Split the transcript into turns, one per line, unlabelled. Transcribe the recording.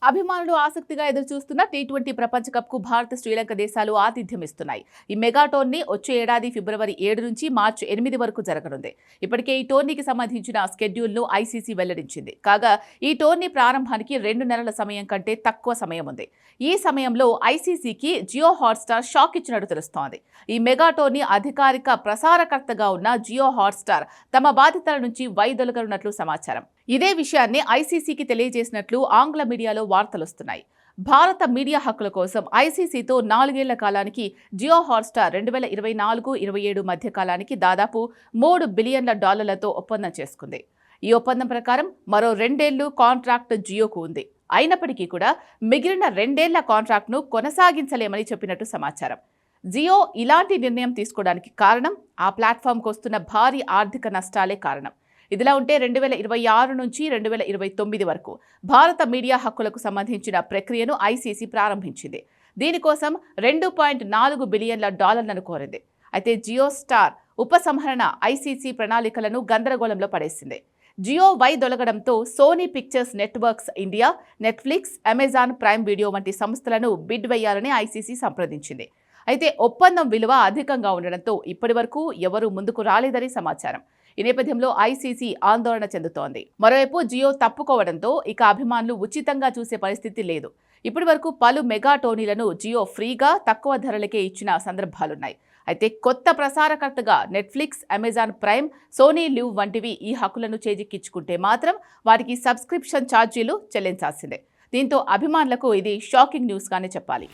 అభిమానులు ఆసక్తిగా ఎదురుచూస్తున్న టీ20 ప్రపంచ కప్ కు భారత్, శ్రీలంక దేశాలు ఆతిథ్యం ఇస్తున్నాయి. ఈ మెగా టోర్నీ వచ్చే ఏడాది ఫిబ్రవరి 7 నుంచి మార్చి 8 వరకు జరగనుంది. ఇప్పటికే ఈ టోర్నీకి సంబంధించిన షెడ్యూల్ ను ఐసీసీ వెల్లడించింది. కాగా ఈ టోర్నీ ప్రారంభానికి 2 నెలల సమయం కంటే తక్కువ సమయం ఉంది. ఈ సమయంలో ఐసీసీకి జియో హాట్స్టార్ షాక్ ఇచ్చినట్టు తెలుస్తోంది. ఈ మెగా టోర్నీ అధికారిక ప్రసారకర్తగా ఉన్న జియో హాట్స్టార్ తమ బాధ్యతల నుంచి వైదొలగనున్నట్లు సమాచారం. ఇదే విషయాన్ని ఐసీసీకి తెలియజేసినట్లు ఆంగ్ల మీడియాలో వార్తలొస్తున్నాయి. భారత మీడియా హక్కుల కోసం ఐసీసీతో 4 ఏళ్ల కాలానికి జియో హాట్స్టార్ 2024-27 మధ్య కాలానికి దాదాపు $3 బిలియన్ల ఒప్పందం చేసుకుంది. ఈ ఒప్పందం ప్రకారం మరో 2 ఏళ్లు కాంట్రాక్ట్ జియోకు ఉంది. అయినప్పటికీ కూడా మిగిలిన 2 ఏళ్ల కాంట్రాక్ట్ను కొనసాగించలేమని చెప్పినట్టు సమాచారం. జియో ఇలాంటి నిర్ణయం తీసుకోవడానికి కారణం ఆ ప్లాట్ఫామ్కు వస్తున్న భారీ ఆర్థిక నష్టాలే కారణం. ఇదిలా ఉంటే 2026 నుంచి 2029 వరకు భారత మీడియా హక్కులకు సంబంధించిన ప్రక్రియను ఐసీసీ ప్రారంభించింది. దీనికోసం $2.4 బిలియన్ల కోరింది. అయితే జియో స్టార్ ఉపసంహరణ ఐసీసీ ప్రణాళికలను గందరగోళంలో పడేసింది. జియో వైదొలగడంతో Sony Pictures Networks India, Netflix, Amazon Prime Video వంటి సంస్థలను బిడ్ వేయాలని ఐసీసీ సంప్రదించింది. అయితే ఒప్పందం విలువ అధికంగా ఉండడంతో ఇప్పటి వరకు ఎవరూ ముందుకు రాలేదని సమాచారం. ఈ నేపథ్యంలో ఐసీసీ ఆందోళన చెందుతోంది. మరోవైపు జియో తప్పుకోవడంతో ఇక అభిమానులు ఉచితంగా చూసే పరిస్థితి లేదు. ఇప్పటి వరకు పలు మెగా టోర్నీలను జియో ఫ్రీగా తక్కువ ధరలకే ఇచ్చిన సందర్భాలున్నాయి. అయితే కొత్త ప్రసారకర్తగా Netflix, Amazon Prime, Sony LIV వంటివి ఈ హక్కులను చేజిక్కించుకుంటే మాత్రం వారికి సబ్స్క్రిప్షన్ ఛార్జీలు చెల్లించాల్సిందే. దీంతో అభిమానులకు ఇది షాకింగ్ న్యూస్గానే చెప్పాలి.